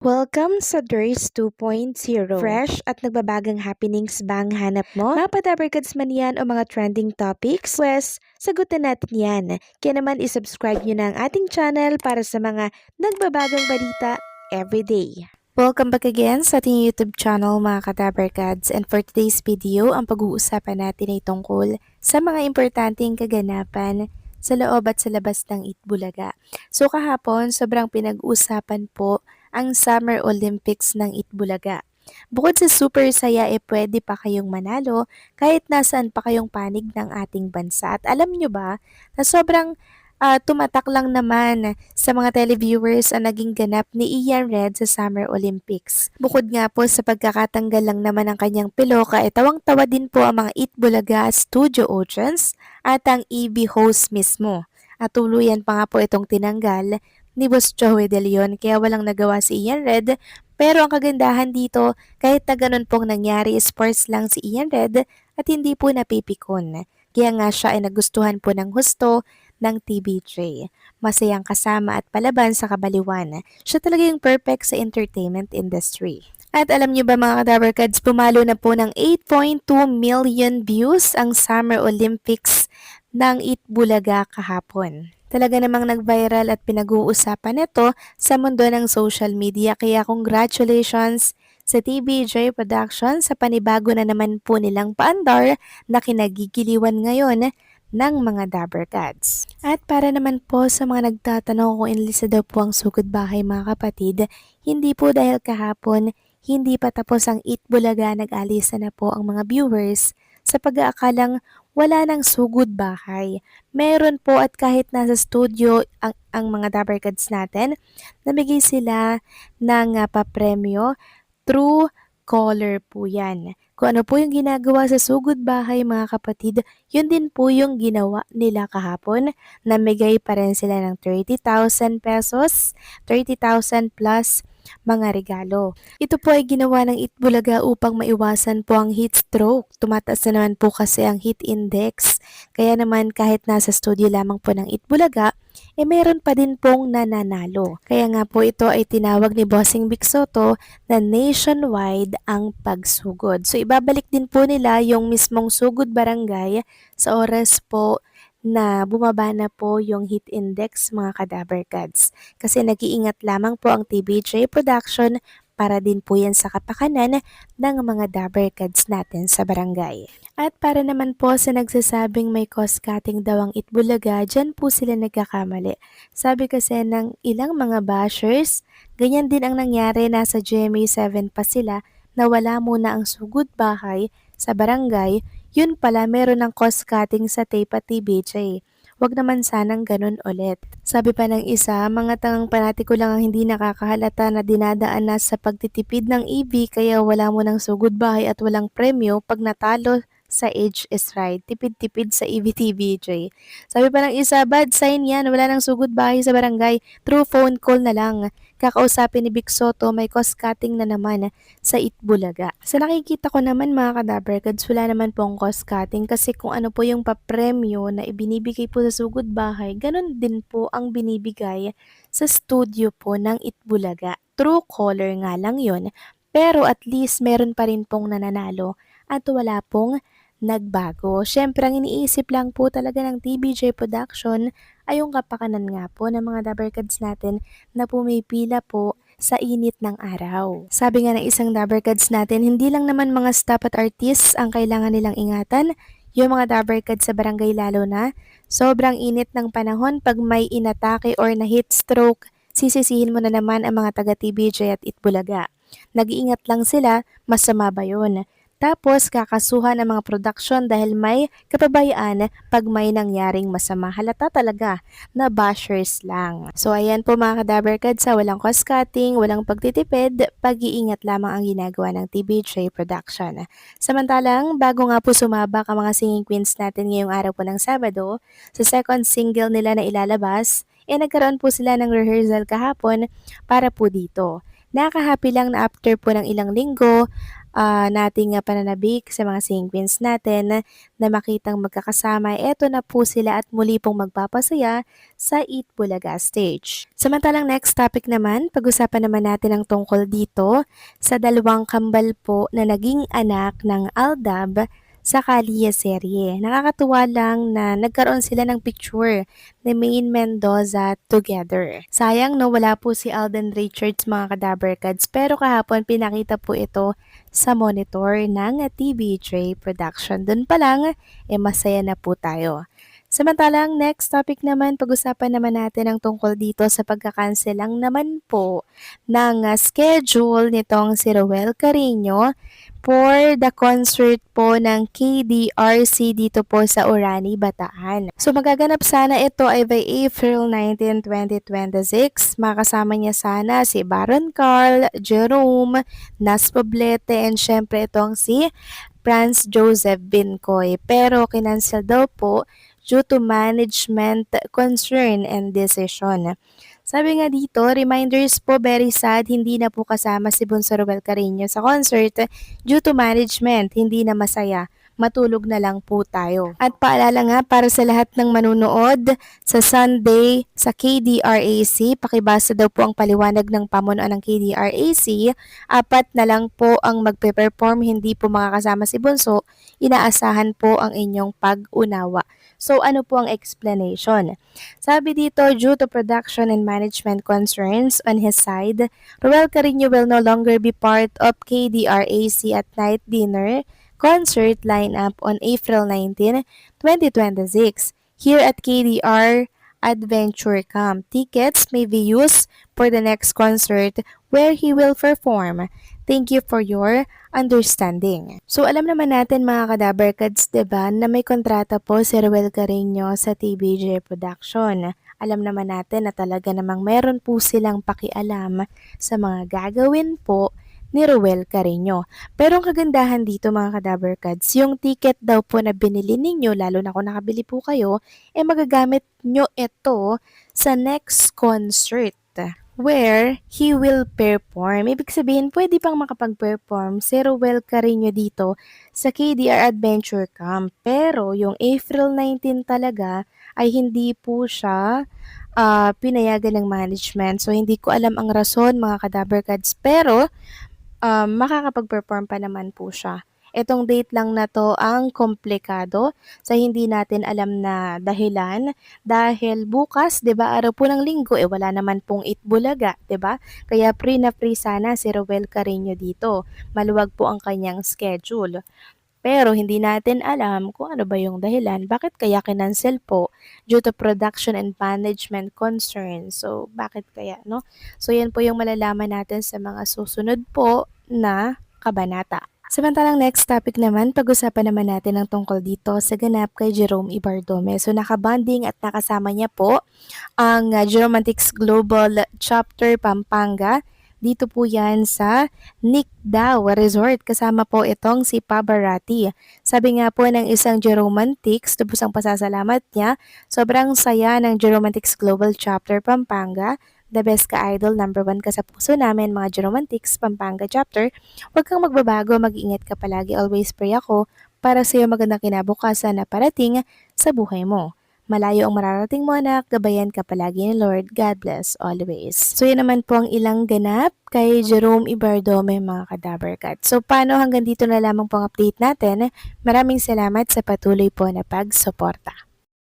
Welcome sa Durs 2.0. Fresh at nagbabagang happenings ba ang hanap mo? Mga padabarkads man yan o mga trending topics? Pwes, sagutin natin yan. Kaya naman isubscribe nyo na ang ating channel para sa mga nagbabagang balita everyday. Welcome back again sa ating YouTube channel mga kadabarkads, and for today's video, ang pag-uusapan natin ay tungkol sa mga importanteng kaganapan sa loob at sa labas ng Itbulaga. So kahapon, sobrang pinag-usapan po ang Summer Olympics ng Itbulaga. Bukod sa super saya, pwede pa kayong manalo kahit nasaan pa kayong panig ng ating bansa. At alam nyo ba na sobrang tumatak lang naman sa mga televiewers ang naging ganap ni Ian Red sa Summer Olympics. Bukod nga po sa pagkakatanggal lang naman ng kanyang piloka, tawang-tawa din po ang mga Itbulaga studio audience at ang EB host mismo. At tuluyan pa nga po itong tinanggal ni Boss Joey De Leon kaya walang nagawa si Ian Red. Pero ang kagandahan dito, kahit na ganun pong nangyari, sports lang si Ian Red at hindi po napipikon. Kaya nga siya ay nagustuhan po ng husto ng TVJ. Masayang kasama at palaban sa kabaliwan. Siya talaga yung perfect sa entertainment industry. At alam niyo ba mga kadabarkads, pumalo na po ng 8.2 million views ang Summer Olympics ng Itbulaga kahapon. Talaga namang nag-viral at pinag-uusapan ito sa mundo ng social media, kaya congratulations sa TVJ Production sa panibago na naman po nilang paandar na kinagigiliwan ngayon ng mga Dabarkads. At para naman po sa mga nagtatanong kung inilista daw po ang sugod bahay mga kapatid, hindi po dahil kahapon hindi pa tapos ang Itbulaga, nag-alisa na po ang mga viewers sa pag-aakalang wala nang sugod bahay. Meron po, at kahit nasa studio ang mga Dabarkads natin, namigay sila ng papremyo through caller po yan. Kung ano po yung ginagawa sa sugod bahay mga kapatid, yun din po yung ginawa nila kahapon. Namigay pa rin sila ng 30,000 pesos, 30,000 plus mga regalo. Ito po ay ginawa ng Itbulaga upang maiwasan po ang heat stroke. Tumataas na naman po kasi ang heat index. Kaya naman kahit nasa studio lamang po ng Itbulaga, meron pa din pong nananalo. Kaya nga po ito ay tinawag ni Bossing Vic Soto na nationwide ang pagsugod. So ibabalik din po nila yung mismong sugod barangay sa oras po na bumaba na po yung heat index mga kadabarkads. Kasi nag-iingat lamang po ang TVJ Production para din po yan sa kapakanan ng mga Dabarkads natin sa barangay. At para naman po sa nagsasabing may cost cutting daw ang Itbulaga, dyan po sila nagkakamali. Sabi kasi ng ilang mga bashers, ganyan din ang nangyari, nasa GMA 7 pa sila na wala muna ang sugod bahay sa barangay. Yun pala, meron ng cost cutting sa tape at TVJ. Wag naman sanang ganun ulit. Sabi pa ng isa, mga tangang panatiko lang ang hindi nakakahalata na dinadaan na sa pagtitipid ng EV, kaya wala mo ng sugod bahay at walang premyo pag natalo sa Age is Right. Tipid-tipid sa EV-TVJ. Sabi pa ng isa, bad sign yan, wala nang sugod bahay sa barangay. Through phone call na lang. Kakausapin ni Vic Soto, may cost cutting na naman sa Itbulaga. Sa nakikita ko naman mga kadabarkads, wala naman pong cost cutting kasi kung ano po yung papremyo na ibinibigay po sa sugod bahay, ganun din po ang binibigay sa studio po ng Itbulaga. True caller nga lang yon, pero at least meron pa rin pong nananalo at wala pong nagbago. Siyempre, ang iniisip lang po talaga ng TVJ Production ay yung kapakanan nga po ng mga Dabarkads natin na pumipila po sa init ng araw. Sabi nga ng isang Dabarkads natin, hindi lang naman mga staff at artists ang kailangan nilang ingatan, yung mga Dabarkads sa barangay lalo na. Sobrang init ng panahon, pag may inatake or na heat stroke, sisisihin mo na naman ang mga taga-TVJ at Itbulaga. Nag-iingat lang sila, masama ba yun? Tapos, kakasuhan ang mga production dahil may kapabayaan pag may nangyaring masama. Halata talaga na bashers lang. So, ayan po mga kadabarkads, sa walang cost cutting, walang pagtitipid, pag-iingat lamang ang ginagawa ng TVJ Production. Samantalang, bago nga po sumabak ang mga singing queens natin ngayong araw po ng Sabado, sa second single nila na ilalabas, nagkaroon po sila ng rehearsal kahapon para po dito. Nakaka-happy lang na after po ng ilang linggo, nating pananabik sa mga penguins natin na makitang magkakasama. Eto na po sila at muli pong magpapasaya sa Eat Bulaga stage. Samantalang next topic naman, pag-usapan naman natin ang tungkol dito sa dalawang kambal po na naging anak ng Aldab sa Kalia serye. Nakakatuwa lang na nagkaroon sila ng picture ni Maine Mendoza together. Sayang no, wala po si Alden Richards mga Kadaberkads, pero kahapon pinakita po ito sa monitor ng TVJ Production. Doon pa lang, masaya na po tayo. Samantalang next topic naman, pag-usapan naman natin ang tungkol dito sa pagkakancel lang naman po ng schedule nitong si Roel Carreño for the concert po ng KDRC dito po sa Orani, Bataan. So magaganap sana ito ay by April 19, 2026. Makasama niya sana si Baron Carl, Jerome, Nas Poblete, and syempre itong si Franz Joseph Bincoy. Pero kinansel daw po due to management concern and decision. Sabi nga dito, reminders po, very sad, hindi na po kasama si Bunso Roel Carreño sa concert due to management, hindi na masaya. Matulog na lang po tayo. At paalala nga para sa lahat ng manunood sa Sunday sa KDRAC, pakibasa daw po ang paliwanag ng pamunuan ng KDRAC, 4 na lang po ang magpe-perform, hindi po makakasama si Bunso, inaasahan po ang inyong pag-unawa. So ano po ang explanation? Sabi dito, due to production and management concerns on his side, Roel Carreño will no longer be part of KDRAC at night dinner concert lineup on April 19, 2026 here at KDR Adventure Camp. Tickets may be used for the next concert where he will perform. Thank you for your understanding. So alam naman natin mga Kadaberkads, diba, na may kontrata po si Roel Carreño sa TVJ Production. Alam naman natin na talaga namang meron po silang pakialam sa mga gagawin po ni Roel Carreño. Pero ang kagandahan dito mga Kadaberkads, yung ticket daw po na binili ninyo, lalo na kung nakabili po kayo, magagamit nyo ito sa next concert where he will perform. Ibig sabihin, pwede pang makapag-perform si Roel Carreño dito sa KDR Adventure Camp. Pero yung April 19 talaga ay hindi po siya pinayagan ng management. So hindi ko alam ang rason mga Kadaberkads, pero makakapag-perform pa naman po siya. Itong date lang na to ang komplikado sa hindi natin alam na dahilan dahil bukas, 'di ba, araw po ng linggo wala naman pong Itbulaga, 'di ba? Kaya free na free sana si Roel Carreño dito. Maluwag po ang kanyang schedule. Pero hindi natin alam kung ano ba yung dahilan, bakit kaya kinancel po due to production and management concerns. So, bakit kaya, no? So, yan po yung malalaman natin sa mga susunod po na kabanata. Samantalang next topic naman, pag-usapan naman natin ang tungkol dito sa ganap kay Jerome Ibardome. So, nakabanding at nakasama niya po ang Geromantics Global Chapter Pampanga. Dito po yan sa Nicdao Resort. Kasama po itong si Pabarati. Sabi nga po ng isang Geromantics, tubos ang pasasalamat niya, sobrang saya ng Geromantics Global Chapter Pampanga. The best ka-idol, number 1 ka sa puso namin, mga Geromantics Pampanga Chapter. Huwag kang magbabago, mag-ingat ka palagi. Always pray ako para sa iyo magandang kinabukasan na parating sa buhay mo. Malayo ang mararating mo anak, gabayan ka palagi ni Lord. God bless always. So yun naman po ang ilang ganap kay Jerome Ibardome mga Kadaberkat. So paano hanggang dito na lamang po ang update natin. Maraming salamat sa patuloy po na pagsuporta.